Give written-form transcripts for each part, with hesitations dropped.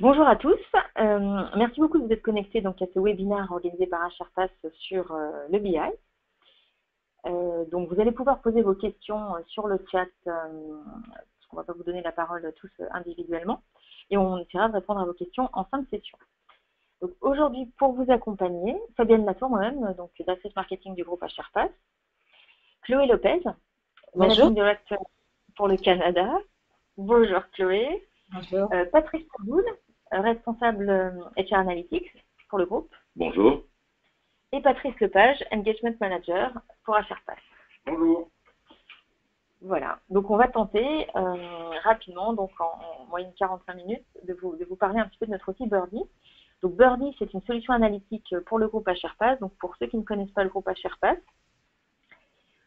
Bonjour à tous, merci beaucoup de vous être connectés donc, à ce webinaire organisé par HRPass sur le BI. Donc vous allez pouvoir poser vos questions sur le chat, parce qu'on ne va pas vous donner la parole tous individuellement, et on essaiera de répondre à vos questions en fin de session. Donc aujourd'hui, pour vous accompagner, Fabienne Latour, moi-même, donc d'Access Marketing du groupe HRPass, Chloé Lopez, Managing Director pour le Canada. Bonjour Chloé. Bonjour. Patrice Boul, responsable HR Analytics pour le groupe. Bonjour. Et Patrice Lepage, Engagement Manager pour HRPass. Bonjour. Voilà, donc on va tenter rapidement, donc en moyenne 45 minutes, de vous parler un petit peu de notre outil Birdie. Donc Birdie, c'est une solution analytique pour le groupe HRPass. Donc pour ceux qui ne connaissent pas le groupe HRPass,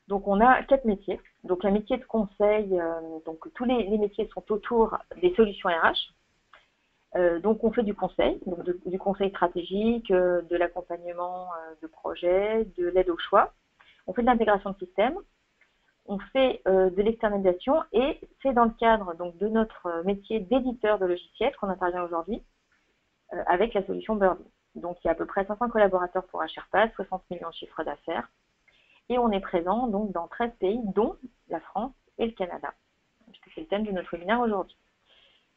donc on a 4 métiers. Donc un métier de conseil, donc tous les métiers sont autour des solutions RH. Donc on fait du conseil, donc du conseil stratégique, de l'accompagnement de projets, de l'aide au choix. On fait de l'intégration de systèmes, on fait de l'externalisation et c'est dans le cadre donc, de notre métier d'éditeur de logiciels qu'on intervient aujourd'hui avec la solution Birdie. Donc il y a à peu près 500 collaborateurs pour HRPass, 60 millions de chiffres d'affaires et on est présent donc dans 13 pays dont la France et le Canada, puisque c'est le thème de notre webinaire aujourd'hui.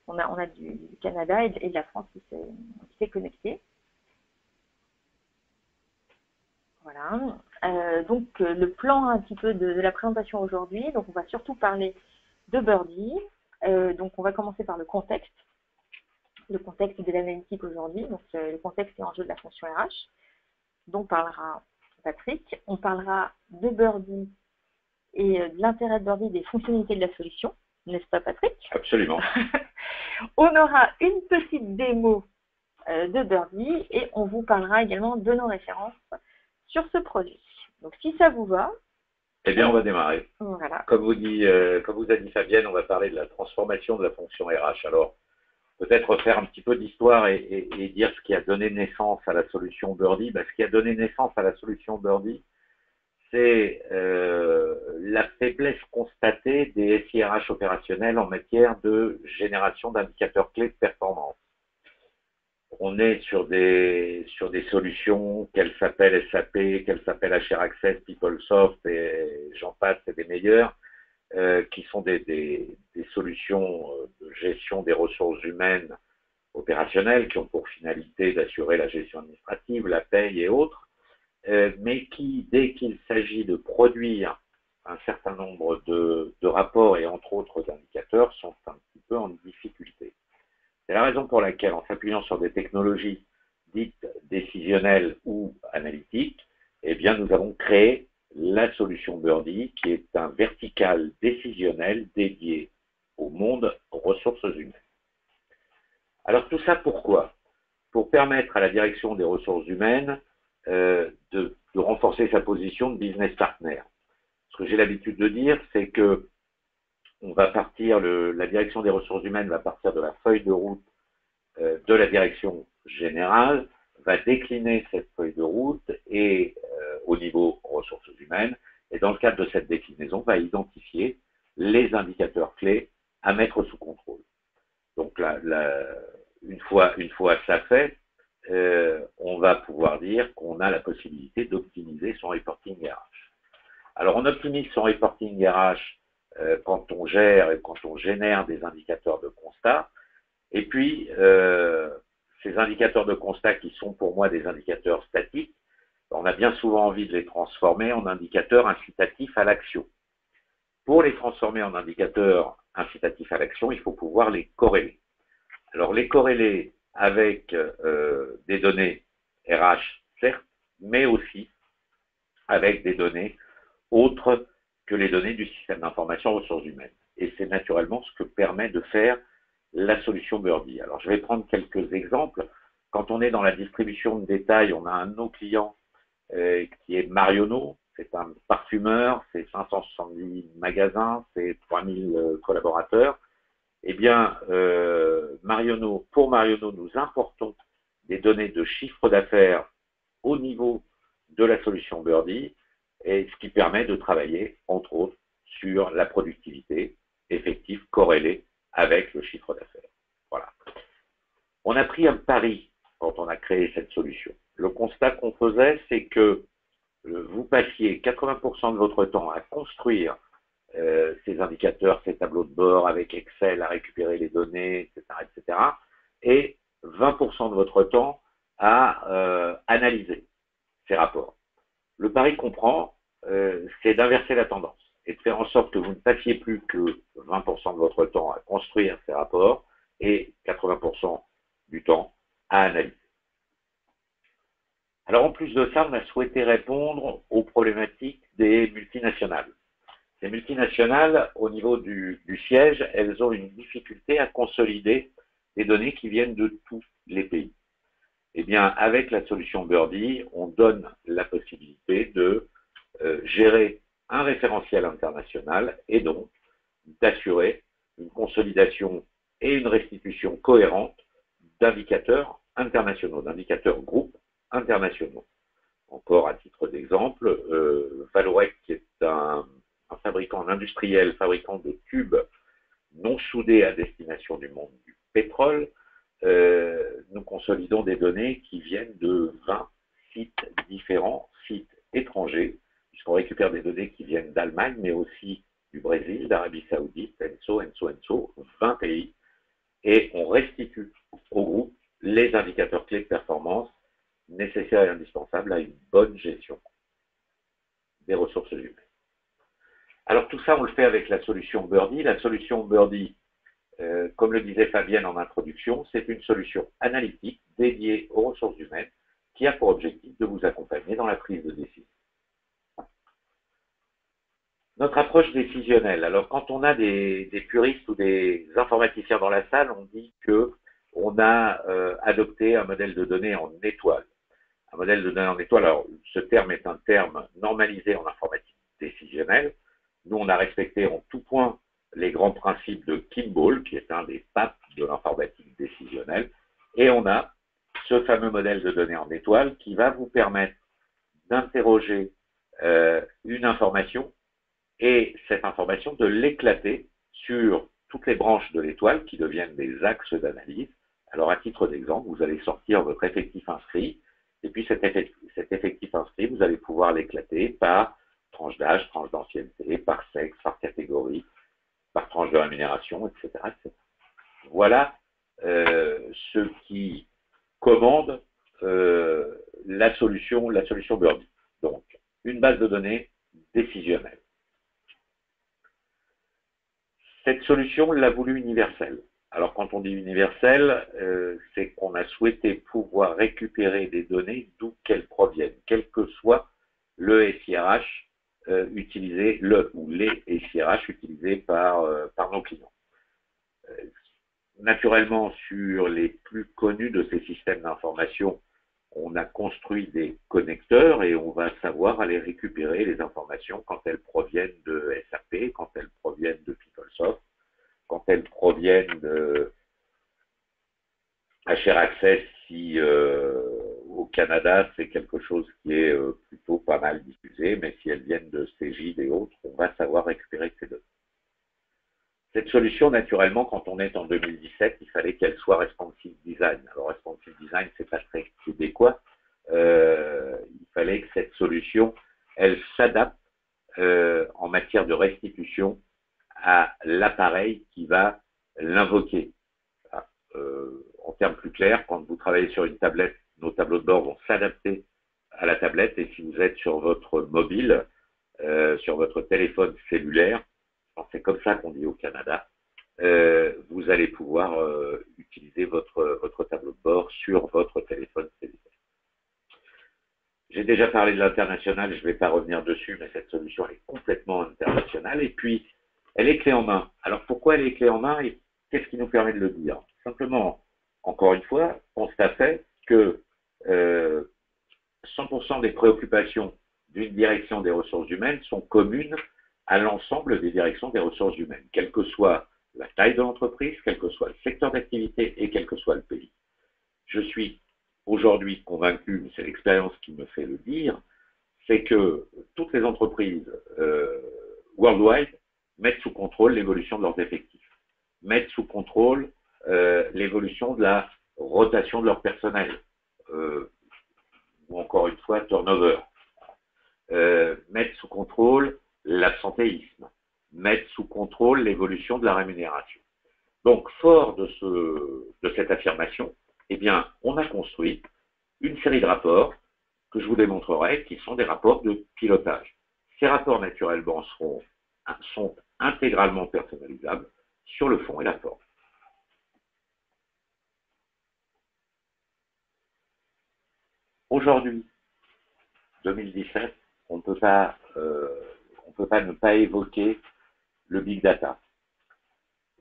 On a du Canada et de la France qui s'est connecté. Voilà. Donc, le plan un petit peu de la présentation aujourd'hui. Donc, on va surtout parler de Birdie. Donc, on va commencer par le contexte de l'analytique aujourd'hui. Donc, le contexte et enjeux de la fonction RH. Donc, parlera Patrick. On parlera de Birdie et de l'intérêt de Birdie, des fonctionnalités de la solution. N'est-ce pas, Patrick? Absolument. On aura une petite démo de Birdie et on vous parlera également de nos références sur ce produit. Donc, si ça vous va... Eh bien, on va démarrer. Voilà. Comme vous a dit Fabienne, on va parler de la transformation de la fonction RH. Alors, peut-être refaire un petit peu d'histoire et dire ce qui a donné naissance à la solution Birdie. Ce qui a donné naissance à la solution Birdie, c'est la faiblesse constatée des SIRH opérationnels en matière de génération d'indicateurs clés de performance. On est sur des solutions, qu'elles s'appellent SAP, qu'elles s'appellent HR Access, PeopleSoft et j'en passe, c'est des meilleurs, qui sont des solutions de gestion des ressources humaines opérationnelles qui ont pour finalité d'assurer la gestion administrative, la paye et autres, mais qui, dès qu'il s'agit de produire un certain nombre de rapports et entre autres d'indicateurs, sont un petit peu en difficulté. C'est la raison pour laquelle, en s'appuyant sur des technologies dites décisionnelles ou analytiques, eh bien, nous avons créé la solution Birdie, qui est un vertical décisionnel dédié au monde ressources humaines. Alors, tout ça pourquoi? Pour permettre à la direction des ressources humaines de renforcer sa position de business partner. Ce que j'ai l'habitude de dire, c'est que la direction des ressources humaines va partir de la feuille de route de la direction générale, va décliner cette feuille de route et au niveau ressources humaines, et dans le cadre de cette déclinaison, va identifier les indicateurs clés à mettre sous contrôle. Donc une fois ça fait, on va pouvoir dire qu'on a la possibilité d'optimiser son reporting RH. Alors on optimise son reporting RH quand on gère et quand on génère des indicateurs de constat. Et puis, ces indicateurs de constat qui sont pour moi des indicateurs statiques, on a bien souvent envie de les transformer en indicateurs incitatifs à l'action. Pour les transformer en indicateurs incitatifs à l'action, il faut pouvoir les corréler. Alors, les corréler avec des données RH, certes, mais aussi avec des données autres que les données du système d'information ressources humaines. Et c'est naturellement ce que permet de faire la solution Birdie. Alors, je vais prendre quelques exemples. Quand on est dans la distribution de détail, on a un de nos clients qui est Marionneau. C'est un parfumeur, c'est 570 magasins, c'est 3000 collaborateurs. Eh bien, pour Marionneau, nous importons des données de chiffre d'affaires au niveau de la solution Birdie, et ce qui permet de travailler, entre autres, sur la productivité effective corrélée avec le chiffre d'affaires. Voilà. On a pris un pari quand on a créé cette solution. Le constat qu'on faisait, c'est que vous passiez 80% de votre temps à construire ces indicateurs, ces tableaux de bord avec Excel, à récupérer les données, etc., et 20% de votre temps à analyser ces rapports. Le pari qu'on prend, c'est d'inverser la tendance et de faire en sorte que vous ne passiez plus que 20% de votre temps à construire ces rapports et 80% du temps à analyser. Alors en plus de ça, on a souhaité répondre aux problématiques des multinationales. Ces multinationales, au niveau du siège, elles ont une difficulté à consolider les données qui viennent de tous les pays. Eh bien, avec la solution Birdie, on donne la possibilité de gérer un référentiel international et donc d'assurer une consolidation et une restitution cohérente d'indicateurs internationaux, d'indicateurs groupes internationaux. Encore à titre d'exemple, Vallourec, qui est un fabricant, un industriel fabricant de tubes non soudés à destination du monde du pétrole, nous consolidons des données qui viennent de 20 sites différents, sites étrangers, puisqu'on récupère des données qui viennent d'Allemagne, mais aussi du Brésil, d'Arabie Saoudite, 20 pays, et on restitue au groupe les indicateurs clés de performance nécessaires et indispensables à une bonne gestion des ressources humaines. Alors tout ça, on le fait avec la solution Birdie. La solution Birdie, comme le disait Fabienne en introduction, c'est une solution analytique dédiée aux ressources humaines qui a pour objectif de vous accompagner dans la prise de décision. Notre approche décisionnelle. Alors quand on a des puristes ou des informaticiens dans la salle, on dit qu'on a adopté un modèle de données en étoile. Un modèle de données en étoile, alors ce terme est un terme normalisé en informatique décisionnelle. Nous, on a respecté en tout point les grands principes de Kimball, qui est un des papes de l'informatique décisionnelle, et on a ce fameux modèle de données en étoile qui va vous permettre d'interroger une information et cette information de l'éclater sur toutes les branches de l'étoile qui deviennent des axes d'analyse. Alors, à titre d'exemple, vous allez sortir votre effectif inscrit, et puis cet effectif inscrit, vous allez pouvoir l'éclater par tranche d'âge, tranche d'ancienneté, par sexe, par catégorie, par tranche de rémunération, etc. etc. Voilà ce qui commande la solution Birdie. Donc, une base de données décisionnelle. Cette solution, on l'a voulu universelle. Alors, quand on dit universelle, c'est qu'on a souhaité pouvoir récupérer des données d'où qu'elles proviennent, quel que soit le SIRH utilisé, le ou les SIRH utilisés par nos clients. Naturellement, sur les plus connus de ces systèmes d'information, on a construit des connecteurs et on va savoir aller récupérer les informations quand elles proviennent de SAP, quand elles proviennent de PeopleSoft, quand elles proviennent de HR Access, si au Canada c'est quelque chose qui est plutôt pas mal diffusé, mais si elles viennent de Cegid et autres, on va savoir récupérer ces données. Cette solution, naturellement, quand on est en 2017, il fallait qu'elle soit responsive design. Alors, responsive design, c'est pas très québécois. Il fallait que cette solution, elle s'adapte en matière de restitution à l'appareil qui va l'invoquer. En termes plus clairs, quand vous travaillez sur une tablette, nos tableaux de bord vont s'adapter à la tablette, et si vous êtes sur votre mobile, sur votre téléphone cellulaire, c'est comme ça qu'on dit au Canada, vous allez pouvoir utiliser votre tableau de bord sur votre téléphone cellulaire. J'ai déjà parlé de l'international, je ne vais pas revenir dessus, mais cette solution elle est complètement internationale, et puis elle est clé en main. Alors pourquoi elle est clé en main et qu'est-ce qui nous permet de le dire? Simplement, encore une fois, constat fait que 100% des préoccupations d'une direction des ressources humaines sont communes à l'ensemble des directions des ressources humaines, quelle que soit la taille de l'entreprise, quel que soit le secteur d'activité et quel que soit le pays. Je suis aujourd'hui convaincu, mais c'est l'expérience qui me fait le dire, c'est que toutes les entreprises worldwide mettent sous contrôle l'évolution de leurs effectifs, mettent sous contrôle l'évolution de la rotation de leur personnel, ou encore une fois, turnover. Mettre sous contrôle l'absentéisme, mettre sous contrôle l'évolution de la rémunération. Donc, fort de cette affirmation, eh bien, on a construit une série de rapports que je vous démontrerai, qui sont des rapports de pilotage. Ces rapports, naturellement, sont intégralement personnalisables sur le fond et la forme. Aujourd'hui, 2017, on ne peut pas ne pas évoquer le big data.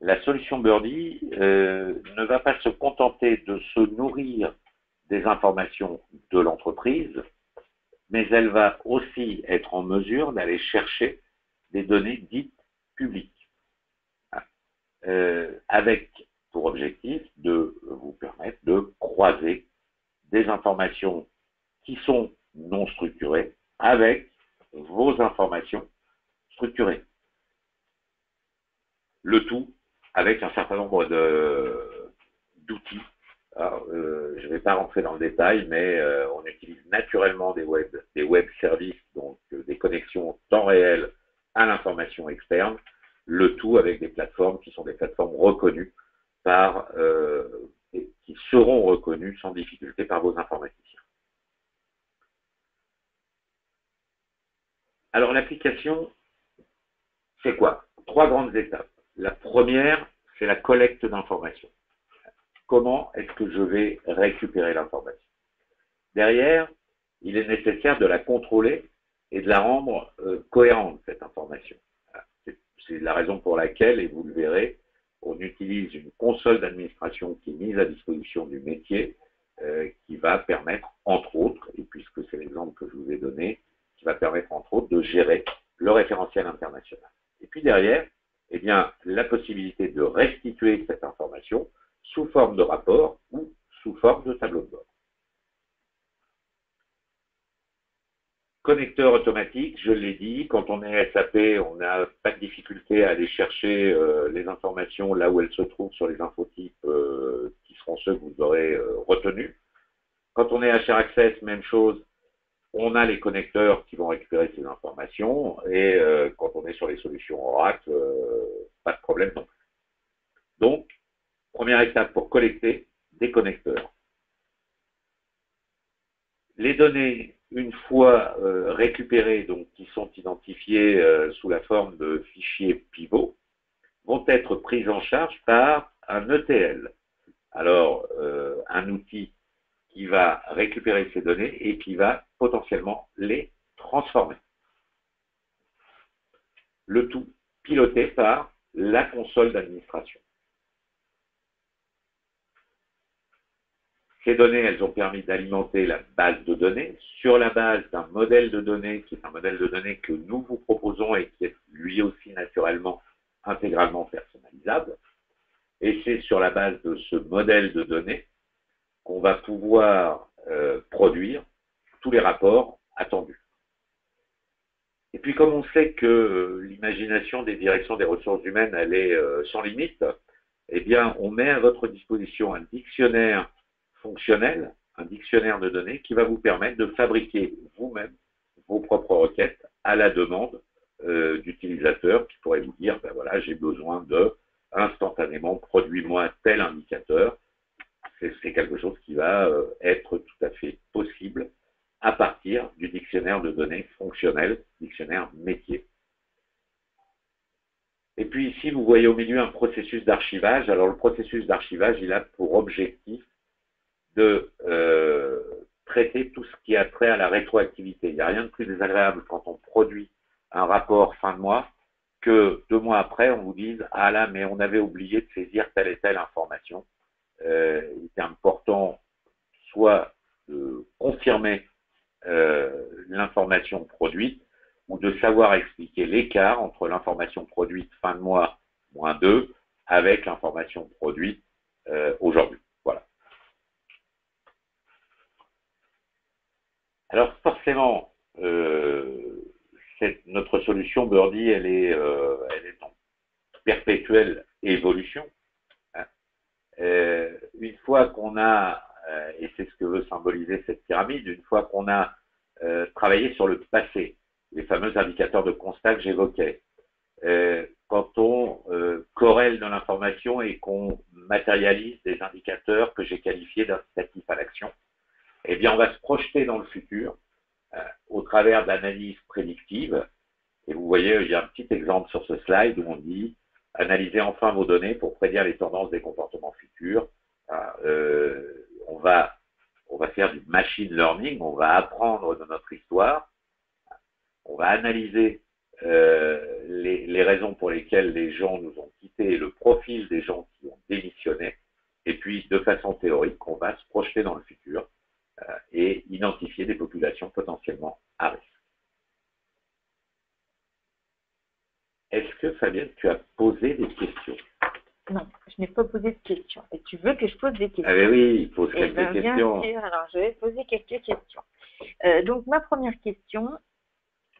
La solution Birdie ne va pas se contenter de se nourrir des informations de l'entreprise, mais elle va aussi être en mesure d'aller chercher des données dites publiques, avec pour objectif de vous permettre de croiser des informations qui sont non structurées avec vos informations structurées. Le tout avec un certain nombre d'outils. Je ne vais pas rentrer dans le détail, mais on utilise naturellement des web services, donc des connexions temps réel à l'information externe, le tout avec des plateformes qui sont des plateformes reconnues qui seront reconnues sans difficulté par vos informaticiens. Alors l'application, c'est quoi? 3 grandes étapes. La première, c'est la collecte d'informations. Comment est-ce que je vais récupérer l'information? Derrière, il est nécessaire de la contrôler et de la rendre cohérente, cette information. C'est la raison pour laquelle, et vous le verrez, on utilise une console d'administration qui est mise à disposition du métier, qui va permettre, entre autres, et puisque c'est l'exemple que je vous ai donné, qui va permettre, entre autres, de gérer le référentiel international. Et puis derrière, eh bien, la possibilité de restituer cette information sous forme de rapport ou sous forme de tableau de bord. Connecteur automatique, je l'ai dit, quand on est SAP, on n'a pas de difficulté à aller chercher les informations là où elles se trouvent sur les infotypes qui seront ceux que vous aurez retenus. Quand on est HR Access, même chose, on a les connecteurs qui vont récupérer ces informations et quand on est sur les solutions Oracle, pas de problème non plus. Donc, première étape pour collecter des connecteurs. Les données, une fois récupérées, donc qui sont identifiées sous la forme de fichiers pivots, vont être prises en charge par un ETL. Alors, un outil qui va récupérer ces données et qui va potentiellement les transformer. Le tout piloté par la console d'administration. Ces données, elles ont permis d'alimenter la base de données sur la base d'un modèle de données qui est un modèle de données que nous vous proposons et qui est lui aussi naturellement intégralement personnalisable. Et c'est sur la base de ce modèle de données qu'on va pouvoir produire tous les rapports attendus. Et puis comme on sait que l'imagination des directions des ressources humaines, elle est sans limite, eh bien on met à votre disposition un dictionnaire fonctionnel, un dictionnaire de données qui va vous permettre de fabriquer vous-même vos propres requêtes à la demande d'utilisateurs qui pourraient vous dire, ben voilà, j'ai besoin de instantanément produis-moi tel indicateur. C'est quelque chose qui va être tout à fait possible à partir du dictionnaire de données fonctionnel, dictionnaire métier. Et puis ici, vous voyez au milieu un processus d'archivage. Alors le processus d'archivage, il a pour objectif de traiter tout ce qui a trait à la rétroactivité. Il n'y a rien de plus désagréable quand on produit un rapport fin de mois que 2 mois après, on vous dise « Ah là, mais on avait oublié de saisir telle et telle information ». Il est important soit de confirmer l'information produite ou de savoir expliquer l'écart entre l'information produite fin de mois -2 avec l'information produite aujourd'hui. Voilà. Alors forcément, notre solution Birdie, elle est en perpétuelle évolution. une fois qu'on a, et c'est ce que veut symboliser cette pyramide, une fois qu'on a travaillé sur le passé, les fameux indicateurs de constat que j'évoquais, quand on corrèle de l'information et qu'on matérialise des indicateurs que j'ai qualifiés d'incitatifs à l'action, eh bien, on va se projeter dans le futur au travers d'analyses prédictives. Et vous voyez, il y a un petit exemple sur ce slide où on dit « Analysez enfin vos données pour prédire les tendances des comportements futurs. » On va faire du machine learning, on va apprendre de notre histoire, on va analyser les raisons pour lesquelles les gens nous ont quittés et le profil des gens qui ont démissionné. Et puis, de façon théorique, on va se projeter dans le futur et identifier des populations potentiellement à risque. Est-ce que, Fabienne, tu as posé des questions? Non, je n'ai pas posé de questions. Et tu veux que je pose des questions? Ah ben oui, il pose Eh quelques bien, questions. bien sûr, alors je vais poser quelques questions. Donc, ma première question,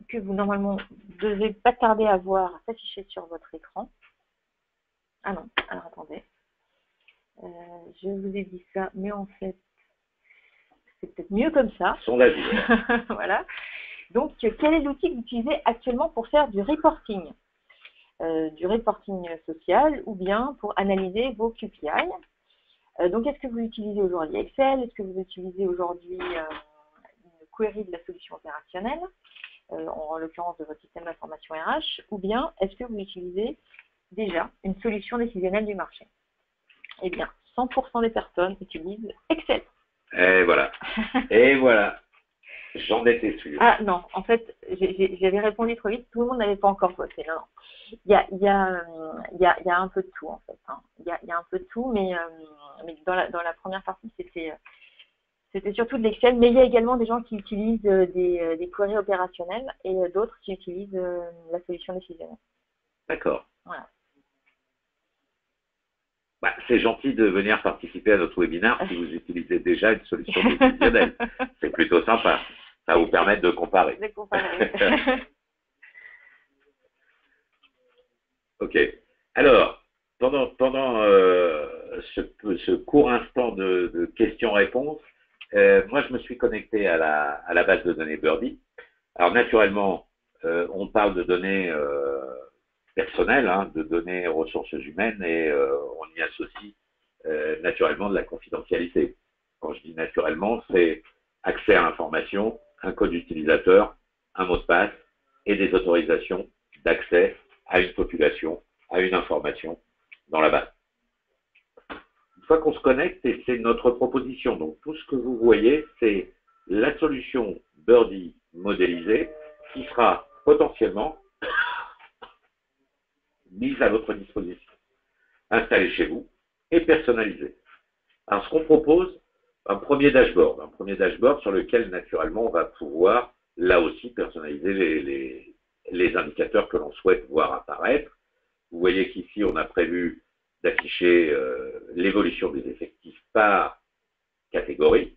que vous normalement devez pas tarder à voir s'afficher sur votre écran. Ah non, alors attendez. Je vous ai dit ça, mais en fait, c'est peut-être mieux comme ça. Son avis. Voilà. Donc, quel est l'outil que vous utilisez actuellement pour faire du reporting social ou bien pour analyser vos KPI? Donc, est-ce que vous utilisez aujourd'hui Excel? Est-ce que vous utilisez aujourd'hui une query de la solution opérationnelle, en l'occurrence de votre système d'information RH, ou bien est-ce que vous utilisez déjà une solution décisionnelle du marché? Eh bien, 100% des personnes utilisent Excel. Et voilà. Et voilà. J'en étais sûr. Ah non, en fait, j'avais répondu trop vite, tout le monde n'avait pas encore voté. Non, non. Il y a un peu de tout, en fait. Hein. Il y a un peu de tout, mais dans la première partie, c'était surtout de l'Excel, mais il y a également des gens qui utilisent des queries opérationnelles et d'autres qui utilisent la solution décisionnelle. D'accord. Voilà. Bah, c'est gentil de venir participer à notre webinaire si vous utilisez déjà une solution décisionnelle. C'est plutôt sympa. Ça va vous permettre de comparer. De comparer. Ok. Alors, pendant ce court instant de questions-réponses, moi, je me suis connecté à la base de données Birdie. Alors, naturellement, on parle de données personnelles, hein, de données ressources humaines, et on y associe naturellement de la confidentialité. Quand je dis naturellement, c'est accès à l'information, un code utilisateur, un mot de passe et des autorisations d'accès à une population, à une information dans la base. Une fois qu'on se connecte, et c'est notre proposition, donc tout ce que vous voyez, c'est la solution Birdie modélisée qui sera potentiellement mise à votre disposition, installée chez vous et personnalisée. Alors, ce qu'on propose, un premier dashboard sur lequel, naturellement, on va pouvoir, là aussi, personnaliser les indicateurs que l'on souhaite voir apparaître. Vous voyez qu'ici, on a prévu d'afficher l'évolution des effectifs par catégorie.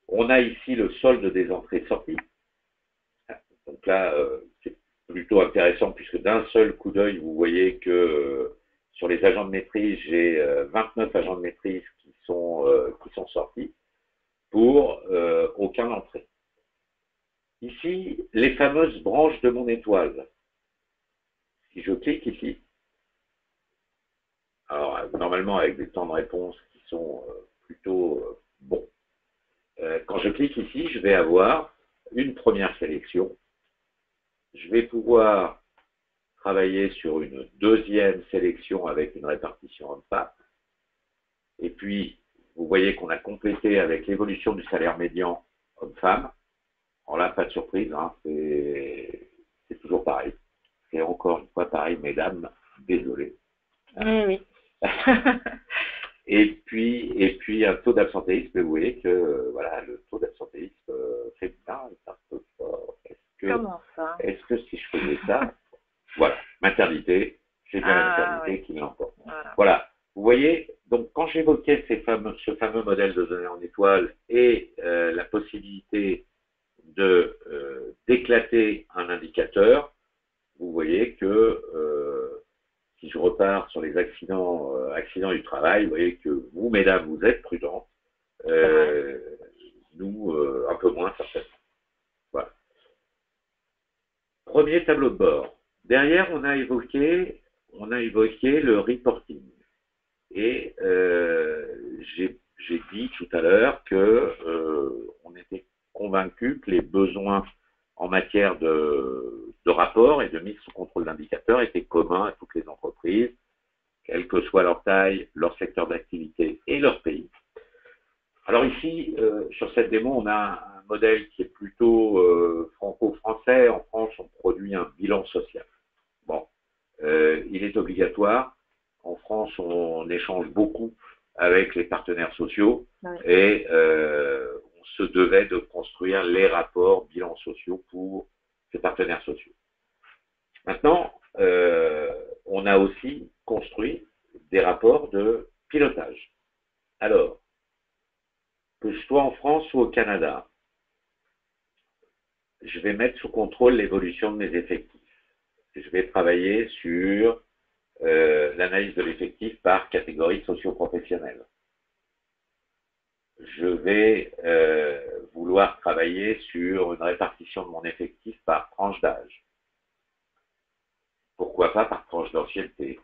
On a ici le solde des entrées-sorties. Donc là, c'est plutôt intéressant puisque d'un seul coup d'œil, vous voyez que sur les agents de maîtrise, j'ai 29 agents de maîtrise qui sont sortis pour aucun entrée. Ici, les fameuses branches de mon étoile. Si je clique ici, alors normalement avec des temps de réponse qui sont plutôt bons, quand je clique ici, je vais avoir une première sélection. Je vais pouvoir travailler sur une deuxième sélection avec une répartition homme-femme. Et puis, vous voyez qu'on a complété avec l'évolution du salaire médian homme-femme. Alors là, pas de surprise, hein, c'est toujours pareil. C'est encore une fois pareil, mesdames, désolé. Oui, oui. et puis un taux d'absentéisme, vous voyez que voilà, le taux d'absentéisme féminin est un peu fort. Comment ça? Est-ce que si je faisais ça, voilà, maternité, c'est bien la maternité qui l'emporte. Voilà. Vous voyez, donc quand j'évoquais ce fameux modèle de données en étoile et la possibilité d'éclater un indicateur, vous voyez que si je reprends part, sur les accidents du travail, vous voyez que vous, mesdames, vous êtes prudentes. Nous, un peu moins certainement. Voilà. Premier tableau de bord. Derrière, on a évoqué le reporting. Et j'ai dit tout à l'heure que on était convaincu que les besoins en matière de rapport et de mise sous contrôle d'indicateurs étaient communs à toutes les entreprises, quelle que soit leur taille, leur secteur d'activité et leur pays. Alors ici, sur cette démo, on a un modèle qui est plutôt franco-français. En France, on produit un bilan social. Bon, il est obligatoire. En France, on échange beaucoup avec les partenaires sociaux et on se devait de construire les rapports bilans sociaux pour ces partenaires sociaux. Maintenant, on a aussi construit des rapports de pilotage. Alors, que je sois en France ou au Canada, je vais mettre sous contrôle l'évolution de mes effectifs. Je vais travailler sur l'analyse de l'effectif par catégorie socio-professionnelle. Je vais vouloir travailler sur une répartition de mon effectif par tranche d'âge. Pourquoi pas par tranche d'ancienneté.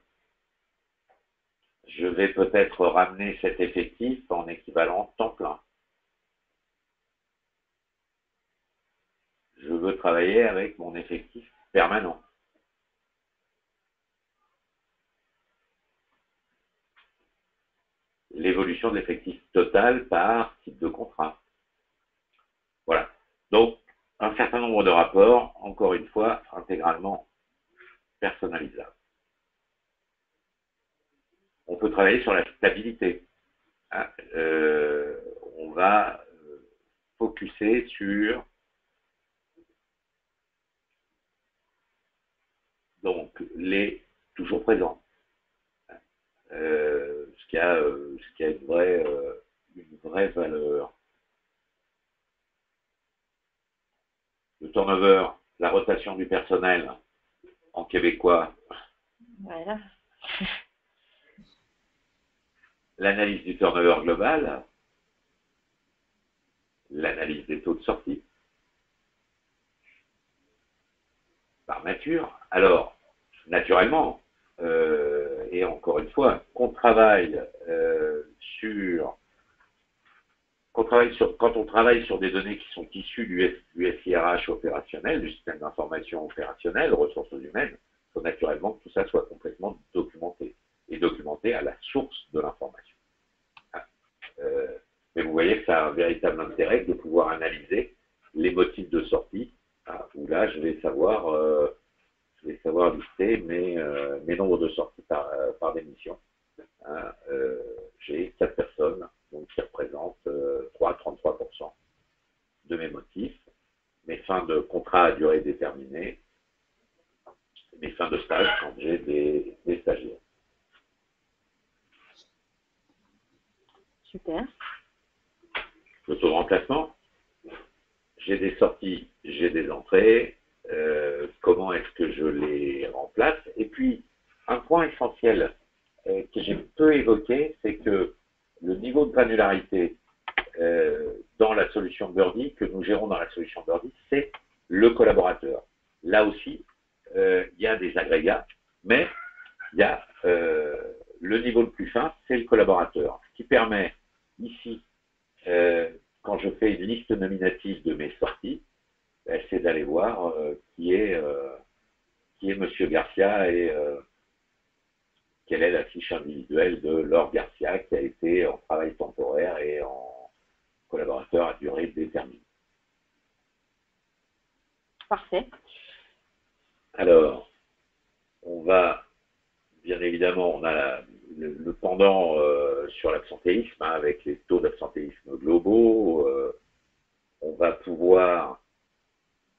Je vais peut-être ramener cet effectif en équivalent temps plein. Je veux travailler avec mon effectif permanent. L'évolution de l'effectif total par type de contrat. Voilà. Donc, un certain nombre de rapports, encore une fois, intégralement personnalisables. On peut travailler sur la stabilité. On va focuser sur donc les toujours présents. Ce qui a une vraie valeur. Le turnover, la rotation du personnel en québécois. Voilà. L'analyse du turnover global, l'analyse des taux de sortie, par nature. Alors, naturellement, et encore une fois, quand on travaille sur des données qui sont issues du SIRH opérationnel, du système d'information opérationnel, ressources humaines, il faut naturellement que tout ça soit complètement documenté, et documenté à la source de l'information. Mais vous voyez que ça a un véritable intérêt de pouvoir analyser les motifs de sortie, où là, je vais savoir lister mes nombres de sorties par démission. J'ai 4 personnes donc, qui représentent 33% de mes motifs, mes fins de contrat à durée déterminée, mes fins de stage quand j'ai des stagiaires. Super. Le taux de remplacement, j'ai des sorties, j'ai des entrées, comment est-ce que je les remplace? Et puis, un point essentiel que j'ai peu évoqué, c'est que le niveau de granularité dans la solution Birdie, que nous gérons dans la solution Birdie, c'est le collaborateur. Là aussi, il y a des agrégats, mais il y a le niveau le plus fin, c'est le collaborateur. Ce qui permet ici, quand je fais une liste nominative de mes sorties, c'est d'aller voir qui est Monsieur Garcia et quelle est la fiche individuelle de Laure Garcia qui a été en travail temporaire et en collaborateur à durée déterminée. Parfait. Alors, on va, bien évidemment, on a le pendant sur l'absentéisme, avec les taux d'absentéisme globaux. On va pouvoir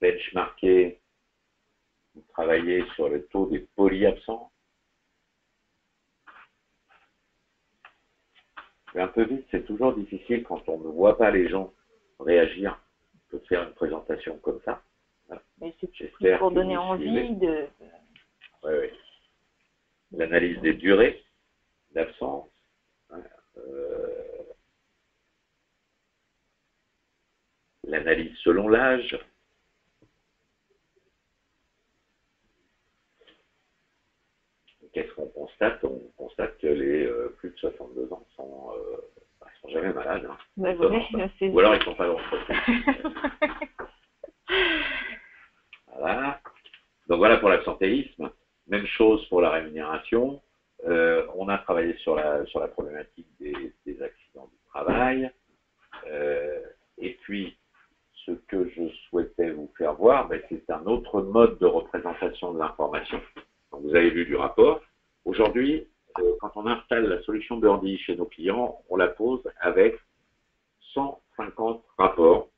benchmarker, travailler sur le taux des polyabsents. Mais un peu vite, c'est toujours difficile quand on ne voit pas les gens réagir de faire une présentation comme ça. Mais c'est pour donner envie de l'analyse des durées d'absence, hein, l'analyse selon l'âge. Qu'est-ce qu'on constate? On constate que les plus de 62 ans sont jamais malades. Hein. Ouais, ou alors ils ne sont pas dans Voilà. Donc voilà pour l'absentéisme. Même chose pour la rémunération. On a travaillé sur la problématique des accidents du travail. Et puis, ce que je souhaitais vous faire voir, c'est un autre mode de représentation de l'information. Vous avez vu du rapport. Aujourd'hui, quand on installe la solution Birdie chez nos clients, on la pose avec 150 rapports,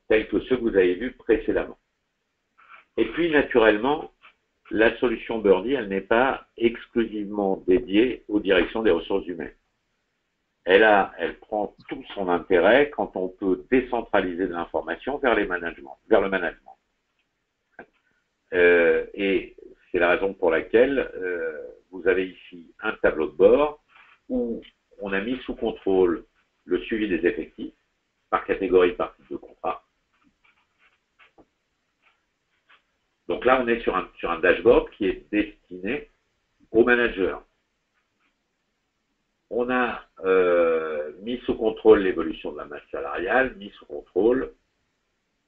tels que ceux que vous avez vus précédemment. Et puis, naturellement, la solution Birdie, elle n'est pas exclusivement dédiée aux directions des ressources humaines. Elle prend tout son intérêt quand on peut décentraliser de l'information vers le management. Et c'est la raison pour laquelle vous avez ici un tableau de bord où on a mis sous contrôle le suivi des effectifs par catégorie, par type de contrat. Donc là, on est sur un dashboard qui est destiné aux managers. On a mis sous contrôle l'évolution de la masse salariale, mis sous contrôle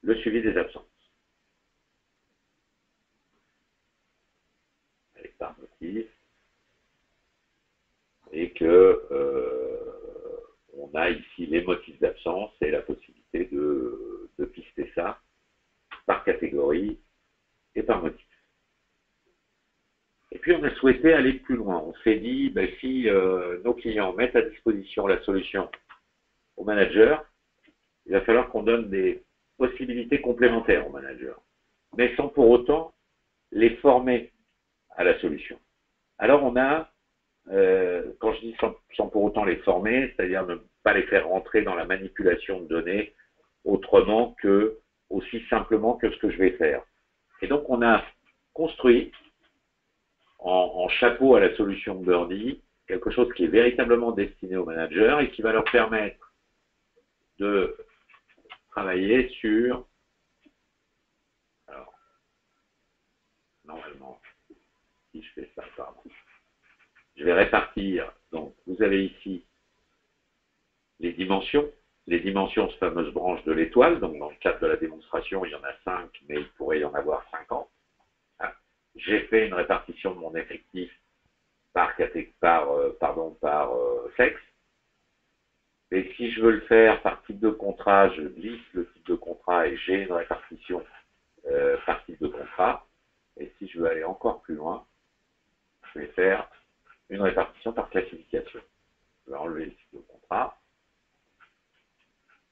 le suivi des absences. Avec par motif. Et que on a ici les motifs d'absence et la possibilité de pister ça par catégorie et par motif. Et puis on a souhaité aller plus loin. On s'est dit, si nos clients mettent à disposition la solution aux managers, il va falloir qu'on donne des possibilités complémentaires aux managers, mais sans pour autant les former à la solution. Alors on a, quand je dis sans pour autant les former, c'est-à-dire ne pas les faire rentrer dans la manipulation de données autrement que, aussi simplement que ce que je vais faire. Et donc on a construit en chapeau à la solution Birdie, quelque chose qui est véritablement destiné aux managers et qui va leur permettre de travailler sur, alors, normalement, si je fais ça, pardon, je vais répartir, donc vous avez ici les dimensions de fameuse branche de l'étoile, donc dans le cadre de la démonstration, il y en a 5, mais il pourrait y en avoir 50. J'ai fait une répartition de mon effectif par sexe. Et si je veux le faire par type de contrat, je glisse le type de contrat et j'ai une répartition par type de contrat. Et si je veux aller encore plus loin, je vais faire une répartition par classification. Je vais enlever le type de contrat.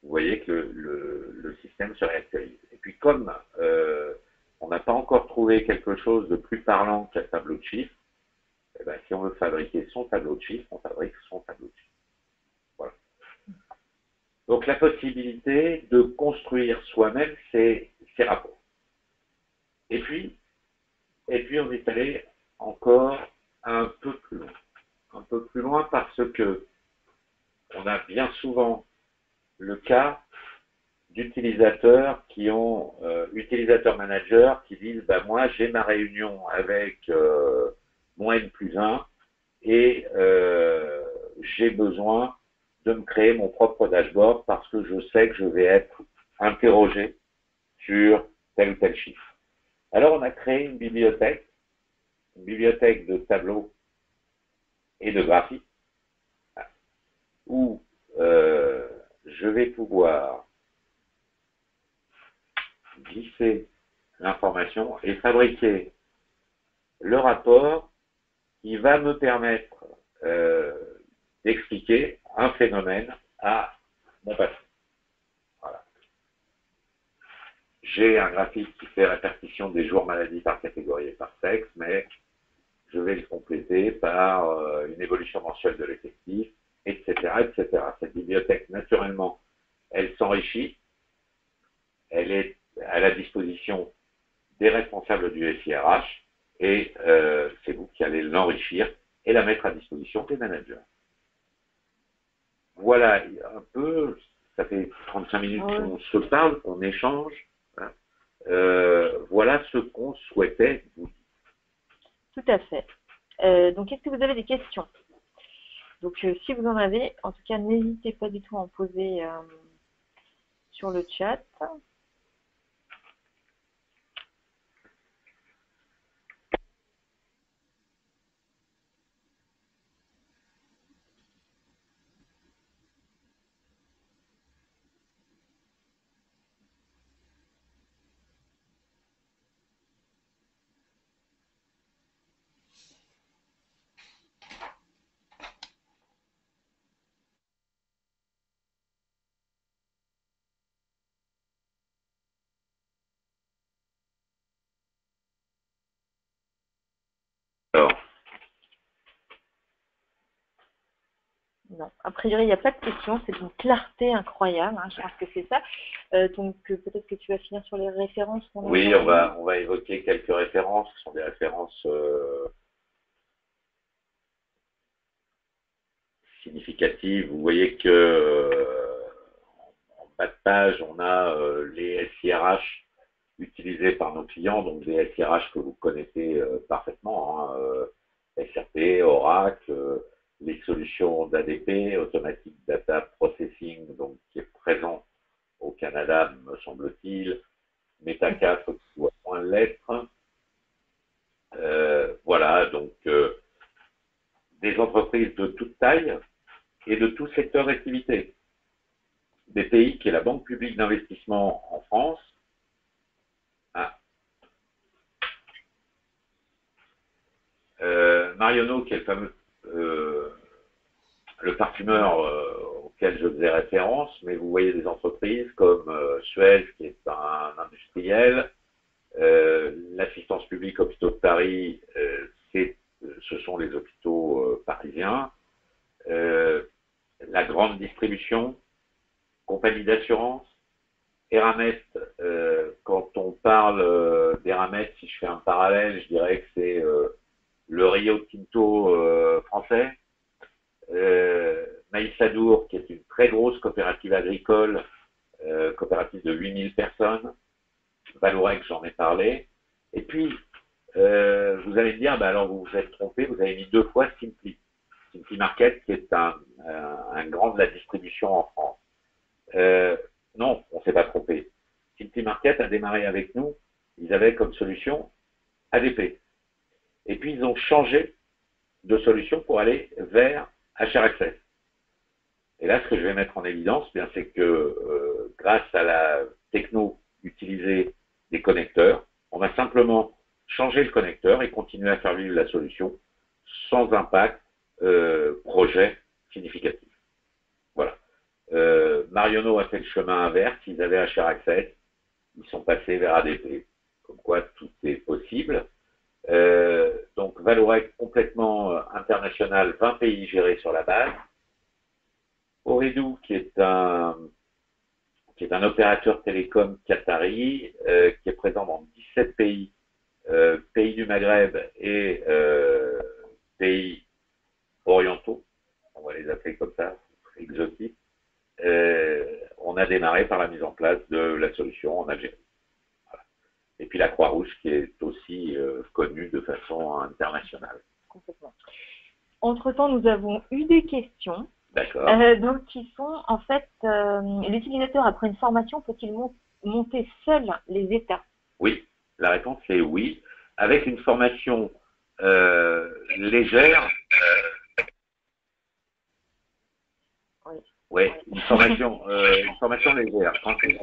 Vous voyez que le système se réactualise. Et puis comme on n'a pas encore trouvé quelque chose de plus parlant qu'un tableau de chiffres, si on veut fabriquer son tableau de chiffres, on fabrique son tableau de chiffres. Voilà. Donc la possibilité de construire soi-même ces rapports. Et puis on est allé encore un peu plus loin. Un peu plus loin parce que on a bien souvent le cas d'utilisateurs qui ont, utilisateurs managers qui disent, moi j'ai ma réunion avec mon N+1 et j'ai besoin de me créer mon propre dashboard parce que je sais que je vais être interrogé sur tel ou tel chiffre. Alors on a créé une bibliothèque de tableaux et de graphiques où je vais pouvoir glisser l'information et fabriquer le rapport qui va me permettre d'expliquer un phénomène à mon patient. Voilà. J'ai un graphique qui fait répartition des jours maladie par catégorie et par sexe, mais je vais le compléter par une évolution mensuelle de l'effectif, etc., etc. Cette bibliothèque, naturellement, elle s'enrichit, elle est à la disposition des responsables du SIRH et c'est vous qui allez allez l'enrichir et la mettre à disposition des managers. Voilà un peu, ça fait 35 minutes qu'on se parle, qu'on échange. Hein. Voilà ce qu'on souhaitait vous dire. Tout à fait. Donc, est-ce que vous avez des questions? Donc, si vous en avez, en tout cas, n'hésitez pas du tout à en poser sur le chat. Alors, Non, a priori, il n'y a pas de questions. C'est une clarté incroyable. Hein, je pense que c'est ça. Donc, peut-être que tu vas finir sur les références qu'on a. oui, on va évoquer quelques références qui sont des références significatives. Vous voyez que en bas de page, on a les SIRH utilisés par nos clients, donc des SIRH que vous connaissez parfaitement, hein, SRP, Oracle, les solutions d'ADP, Automatic Data Processing, donc qui est présent au Canada, me semble-t-il, Meta 4 qui doit point l'être. Voilà, donc des entreprises de toute taille et de tout secteur d'activité. BPI, qui est la banque publique d'investissement en France. Marionneau, qui est le fameux le parfumeur auquel je faisais référence, mais vous voyez des entreprises comme Suez, qui est un industriel, l'assistance publique hôpitaux de Paris, ce sont les hôpitaux parisiens, la grande distribution, compagnie d'assurance, Eramet, quand on parle d'Eramet, si je fais un parallèle, je dirais que c'est le Rio Tinto français, Maïsadour, qui est une très grosse coopérative agricole, coopérative de 8000 personnes, Vallourec, j'en ai parlé, et puis vous allez me dire, bah alors vous vous êtes trompé, vous avez mis 2 fois Simply Market, qui est un grand de la distribution en France. Non, on ne s'est pas trompé. Simply Market a démarré avec nous, ils avaient comme solution ADP. Et puis ils ont changé de solution pour aller vers HR Access. Et là, ce que je vais mettre en évidence, bien, c'est que grâce à la techno utilisée des connecteurs, on va simplement changer le connecteur et continuer à faire vivre la solution sans impact projet significatif. Voilà. Marionneau a fait le chemin inverse, ils avaient HR Access, ils sont passés vers ADP. Comme quoi, tout est possible. Donc, Vallourec complètement international, 20 pays gérés sur la base. Ooredoo, qui est un opérateur télécom qatari, qui est présent dans 17 pays, pays du Maghreb et pays orientaux, on va les appeler comme ça, exotiques. On a démarré par la mise en place de la solution en Algérie. Voilà. Et puis la Croix-Rouge, qui est aussi connue de façon internationale. Complètement. Entre-temps, nous avons eu des questions. D'accord. Donc, qui sont, en fait, l'utilisateur, après une formation, peut-il monter seul les états? Oui, la réponse est oui. Avec une formation légère, oui, une formation légère, tranquille.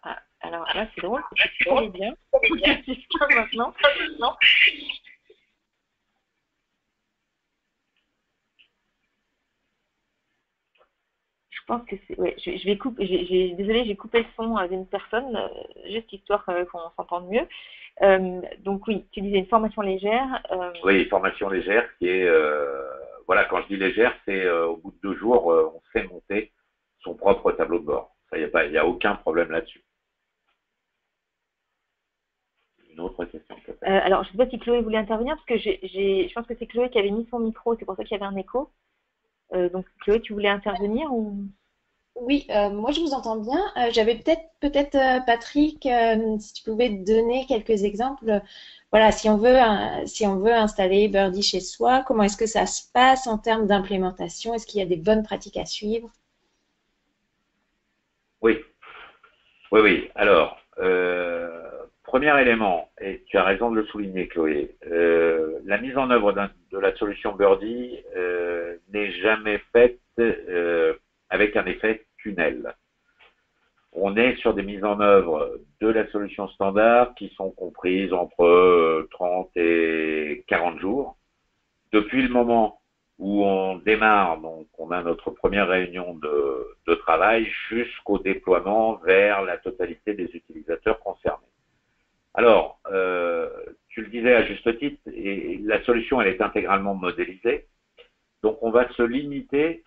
Ah, alors là, c'est drôle, parce que tu connais bien. Jusqu'à maintenant. Non. Je pense que c'est. Ouais, je vais couper. Désolée, j'ai coupé le son d'une personne, juste histoire qu'on s'entende mieux. Donc oui, tu disais une formation légère. Oui, formation légère qui est. Voilà, quand je dis légère, c'est au bout de 2 jours, on sait monter son propre tableau de bord. Ça, il n'y a aucun problème là-dessus. une autre question peut-être. Alors, je ne sais pas si Chloé voulait intervenir, parce que je pense que c'est Chloé qui avait mis son micro, c'est pour ça qu'il y avait un écho. Donc, Chloé, tu voulais intervenir ou... Oui, moi je vous entends bien. J'avais peut-être Patrick, si tu pouvais donner quelques exemples. Voilà, si on veut installer Birdie chez soi, comment est-ce que ça se passe en termes d'implémentation? Est-ce qu'il y a des bonnes pratiques à suivre? Oui, oui, oui. Alors, premier élément, et tu as raison de le souligner, Chloé, la mise en œuvre de la solution Birdie n'est jamais faite avec un effet tunnel. On est sur des mises en œuvre de la solution standard qui sont comprises entre 30 et 40 jours. Depuis le moment où on démarre, donc on a notre première réunion de travail jusqu'au déploiement vers la totalité des utilisateurs concernés. Alors, tu le disais à juste titre, et la solution elle est intégralement modélisée, donc on va se limiter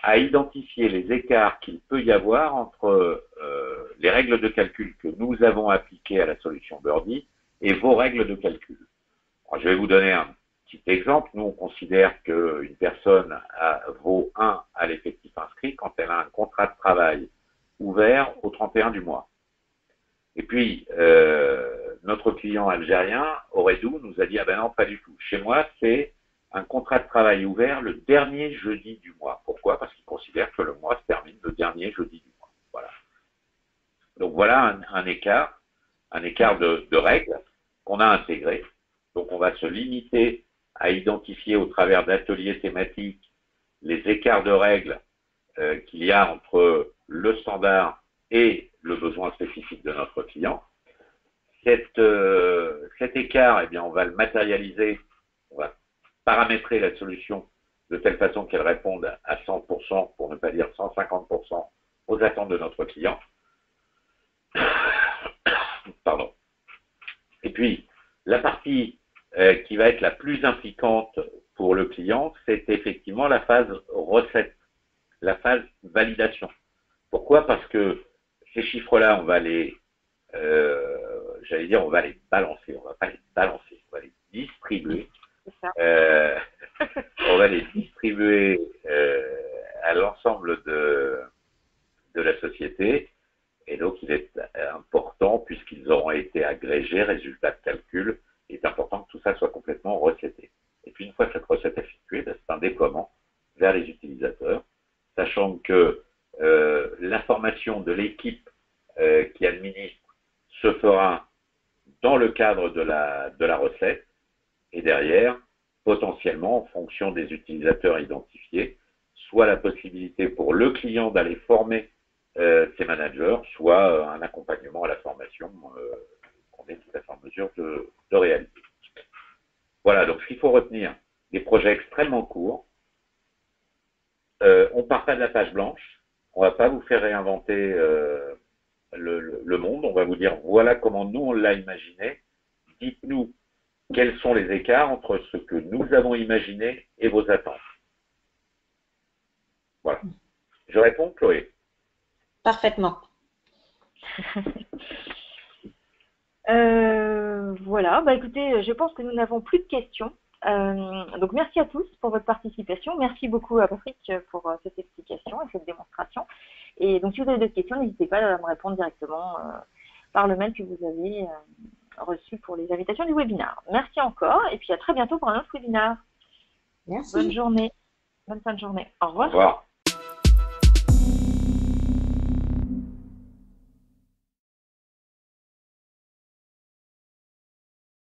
à identifier les écarts qu'il peut y avoir entre les règles de calcul que nous avons appliquées à la solution Birdie et vos règles de calcul. Alors, je vais vous donner un petit exemple. Nous, on considère qu'une personne vaut 1 à l'effectif inscrit quand elle a un contrat de travail ouvert au 31 du mois. Et puis, notre client algérien, Auredou, nous a dit « Ah ben non, pas du tout. Chez moi, c'est un contrat de travail ouvert le dernier jeudi du mois. » Pourquoi? Parce qu'il considère que le mois se termine le dernier jeudi du mois. Voilà. Donc voilà un écart de règles qu'on a intégré. Donc on va se limiter à identifier au travers d'ateliers thématiques les écarts de règles qu'il y a entre le standard et le besoin spécifique de notre client. Cet écart, eh bien, on va le matérialiser, on va paramétrer la solution de telle façon qu'elle réponde à 100%, pour ne pas dire 150%, aux attentes de notre client. Pardon. Et puis, la partie qui va être la plus impliquante pour le client, c'est effectivement la phase recette, la phase validation. Pourquoi? Parce que ces chiffres-là, on va les, on va les balancer. On va pas les balancer, on va les distribuer. On va les distribuer à l'ensemble de la société. Et donc, il est important, puisqu'ils auront été agrégés, résultats de calcul, il est important que tout ça soit complètement recetté. Et puis, une fois que cette recette est effectuée, c'est un déploiement vers les utilisateurs, sachant que l'information de l'équipe qui administre se fera dans le cadre de la recette, et derrière, potentiellement, en fonction des utilisateurs identifiés, soit la possibilité pour le client d'aller former ses managers, soit un accompagnement à la formation qu'on est tout à fait en mesure de réaliser. Voilà, donc ce qu'il faut retenir, des projets extrêmement courts. On ne part pas de la page blanche, on ne va pas vous faire réinventer le monde, on va vous dire voilà comment nous on l'a imaginé, dites-nous quels sont les écarts entre ce que nous avons imaginé et vos attentes. Voilà. Je réponds, Chloé? Parfaitement. Voilà, bah écoutez, je pense que nous n'avons plus de questions. Donc merci à tous pour votre participation. Merci beaucoup à Patrick pour cette explication et cette démonstration. Et donc si vous avez d'autres questions, n'hésitez pas à me répondre directement par le mail que vous avez reçu pour les invitations du webinaire. Merci encore et puis à très bientôt pour un autre webinaire. Merci. Bonne journée, bonne fin de journée. Au revoir. Au revoir.